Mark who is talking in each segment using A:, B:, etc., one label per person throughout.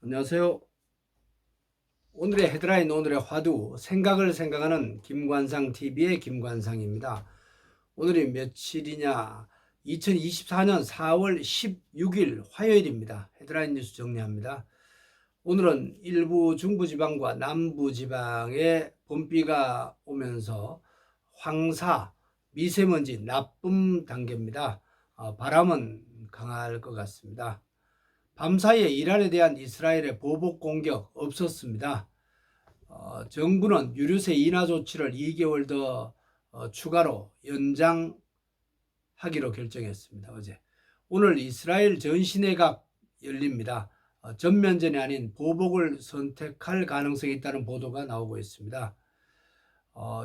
A: 안녕하세요. 오늘의 헤드라인, 오늘의 화두, 생각을 생각하는 김관상 TV의 김관상입니다. 오늘이 며칠이냐? 2024년 4월 16일 화요일입니다. 헤드라인 뉴스 정리합니다. 오늘은 일부 중부지방과 남부지방에 봄비가 오면서 황사, 미세먼지 나쁨 단계입니다. 바람은 강할 것 같습니다. 밤사이에 이란에 대한 이스라엘의 보복 공격 없었습니다. 정부는 유류세 인하 조치를 2개월 더 추가로 연장하기로 결정했습니다. 어제. 오늘 이스라엘 전시내각 열립니다. 전면전이 아닌 보복을 선택할 가능성이 있다는 보도가 나오고 있습니다.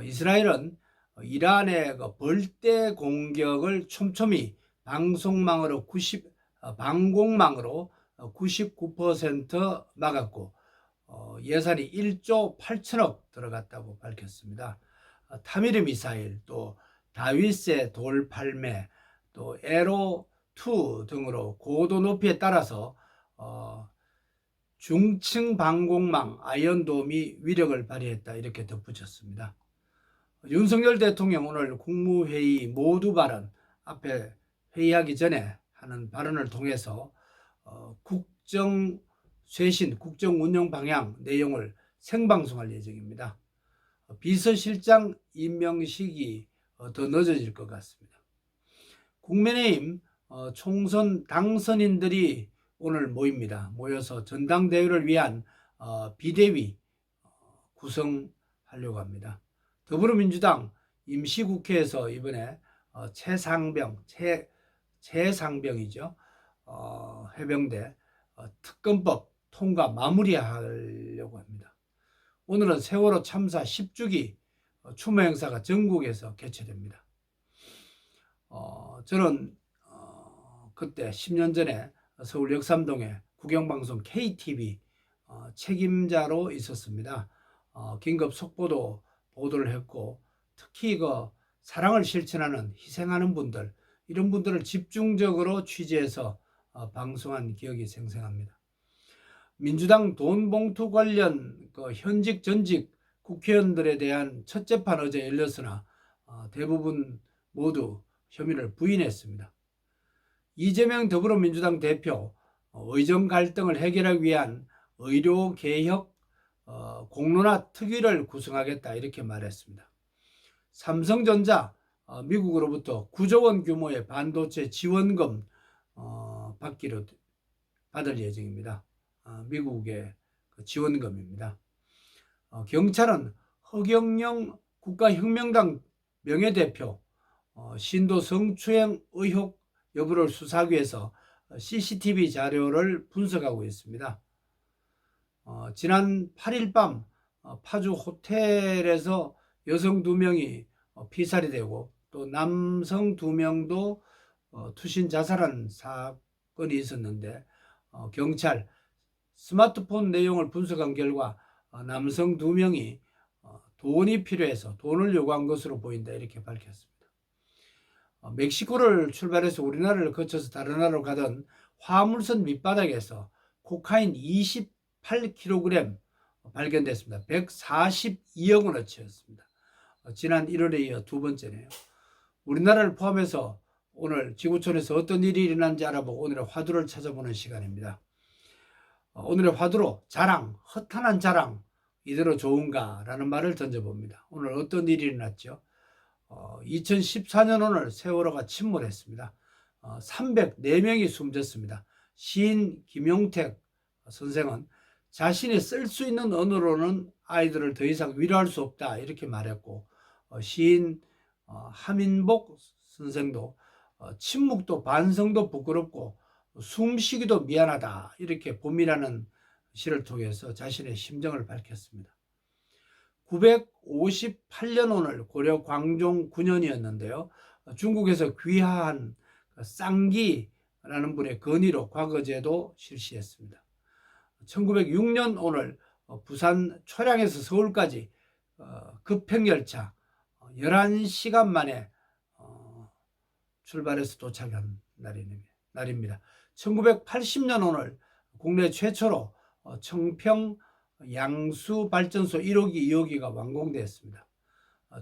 A: 이스라엘은 이란의 벌떼 공격을 촘촘히 방공망으로 99% 막았고 예산이 1조 8천억 들어갔다고 밝혔습니다. 타미르 미사일, 또 다윗의 돌팔매, 또 에로2 등으로 고도 높이에 따라서 중층 방공망 아이언돔이 위력을 발휘했다, 이렇게 덧붙였습니다. 윤석열 대통령 오늘 국무회의 모두 발언 앞에 회의하기 전에 하는 발언을 통해서 국정 쇄신, 국정 운영 방향 내용을 생방송할 예정입니다. 비서실장 임명식이 더 늦어질 것 같습니다. 국민의힘 총선 당선인들이 오늘 모여서 전당대회를 위한 비대위 구성하려고 합니다. 더불어민주당 임시국회에서 이번에 최상병이죠. 해병대 특검법 통과 마무리하려고 합니다. 오늘은 세월호 참사 10주기 추모 행사가 전국에서 개최됩니다. 저는 그때 10년 전에 서울 역삼동에 국영방송 KTV 책임자로 있었습니다. 긴급 속보도 보도를 했고, 특히 사랑을 실천하는, 희생하는 분들, 이런 분들을 집중적으로 취재해서 방송한 기억이 생생합니다. 민주당 돈봉투 관련 현직 전직 국회의원들에 대한 첫 재판 어제 열렸으나 대부분 모두 혐의를 부인했습니다. 이재명 더불어민주당 대표 의정 갈등을 해결하기 위한 의료개혁 공론화 특위를 구성하겠다, 이렇게 말했습니다. 삼성전자 미국으로부터 9조 원 규모의 반도체 지원금 받을 예정입니다. 미국의 지원금입니다. 경찰은 허경영 국가혁명당 명예대표 신도 성추행 의혹 여부를 수사하기 위해서 CCTV 자료를 분석하고 있습니다. 지난 8일 밤 파주 호텔에서 여성 2명이 피살이 되고, 또 남성 2명도 투신 자살한 사건이 있었는데 경찰 스마트폰 내용을 분석한 결과 남성 2명이 돈이 필요해서 돈을 요구한 것으로 보인다, 이렇게 밝혔습니다. 멕시코를 출발해서 우리나라를 거쳐서 다른 나라로 가던 화물선 밑바닥에서 코카인 28kg 발견됐습니다. 142억 원어치였습니다. 지난 1월에 이어 두 번째네요. 우리나라를 포함해서 오늘 지구촌에서 어떤 일이 일어난지 알아보고 오늘의 화두를 찾아보는 시간입니다. 오늘의 화두로 자랑, 허탄한 자랑, 이대로 좋은가? 라는 말을 던져봅니다. 오늘 어떤 일이 일어났죠? 2014년 오늘 세월호가 침몰했습니다. 304명이 숨졌습니다. 시인 김용택 선생은 자신이 쓸 수 있는 언어로는 아이들을 더 이상 위로할 수 없다, 이렇게 말했고, 시인 하민복 선생도 침묵도 반성도 부끄럽고 숨쉬기도 미안하다, 이렇게 봄이라는 시를 통해서 자신의 심정을 밝혔습니다. 958년 오늘 고려 광종 9년이었는데요. 중국에서 귀화한 쌍기라는 분의 건의로 과거제도 실시했습니다. 1906년 오늘 부산 초량에서 서울까지 급행열차 11시간 만에 출발해서 도착한 날입니다. 1980년 오늘 국내 최초로 청평 양수 발전소 1호기, 2호기가 완공되었습니다.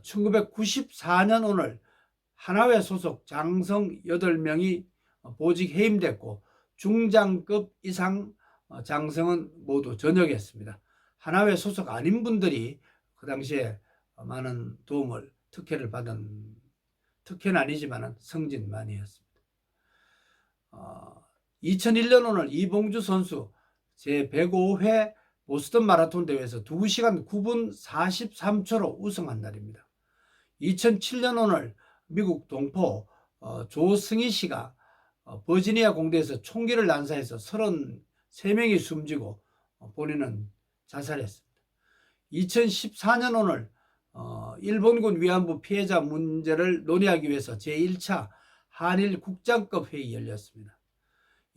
A: 1994년 오늘 하나회 소속 장성 8명이 보직 해임됐고 중장급 이상 장성은 모두 전역했습니다. 하나회 소속 아닌 분들이 그 당시에 많은 도움을, 특혜를 받은, 특혜는 아니지만 승진 많이 했습니다. 2001년 오늘 이봉주 선수 제105회 보스턴 마라톤 대회에서 2시간 9분 43초로 우승한 날입니다. 2007년 오늘 미국 동포 조승희 씨가 버지니아 공대에서 총기를 난사해서 33명이 숨지고 본인은 자살했습니다. 2014년 오늘 일본군 위안부 피해자 문제를 논의하기 위해서 제1차 한일 국장급 회의 열렸습니다.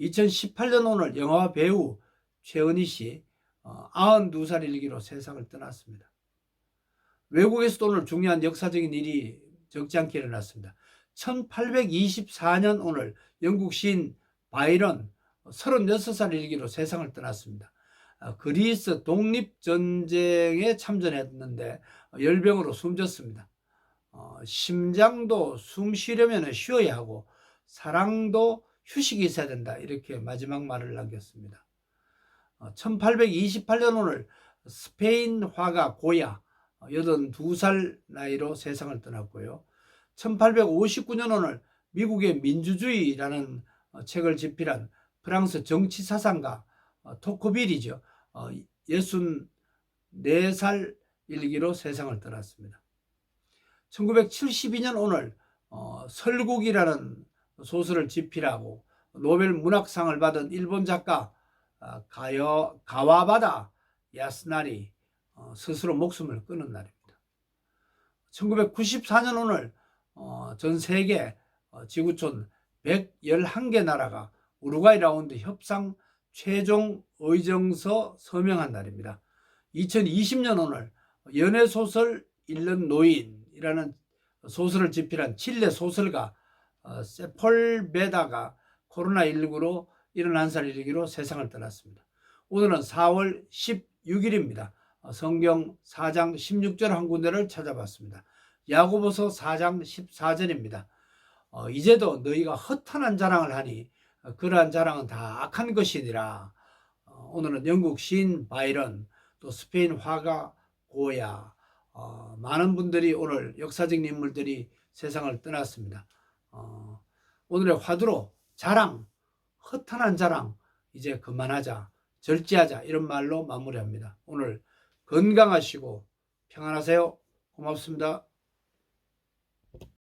A: 2018년 오늘 영화 배우 최은희 씨 92살 일기로 세상을 떠났습니다. 외국에서도 오늘 중요한 역사적인 일이 적지 않게 일어났습니다. 1824년 오늘 영국 시인 바이런 36살 일기로 세상을 떠났습니다. 그리스 독립전쟁에 참전했는데 열병으로 숨졌습니다. 심장도 숨 쉬려면 쉬어야 하고 사랑도 휴식이 있어야 된다, 이렇게 마지막 말을 남겼습니다. 1828년 오늘 스페인 화가 고야 82살 나이로 세상을 떠났고요. 1859년 오늘 미국의 민주주의라는 책을 집필한 프랑스 정치사상가 토크빌이죠. 64살 일기로 세상을 떠났습니다. 1972년 오늘 설국이라는 소설을 집필하고 노벨 문학상을 받은 일본 작가 가와바다 야스나리 스스로 목숨을 끊은 날입니다. 1994년 오늘 전 세계 지구촌 111개 나라가 우루과이 라운드 협상 최종 의정서 서명한 날입니다. 2020년 오늘 연애소설 읽는 노인이라는 소설을 집필한 칠레 소설가 세폴베다가 코로나19로 71살 일기로 세상을 떠났습니다. 오늘은 4월 16일입니다. 성경 4장 16절 한 군데를 찾아봤습니다. 야고보서 4장 14절입니다. 이제도 너희가 허탄한 자랑을 하니 그러한 자랑은 다 악한 것이니라. 오늘은 영국 시인 바이런, 또 스페인 화가 고야, 많은 분들이 오늘 역사적인 인물들이 세상을 떠났습니다. 오늘의 화두로 자랑, 허탄한 자랑 이제 그만하자, 절제하자, 이런 말로 마무리합니다. 오늘 건강하시고 평안하세요. 고맙습니다.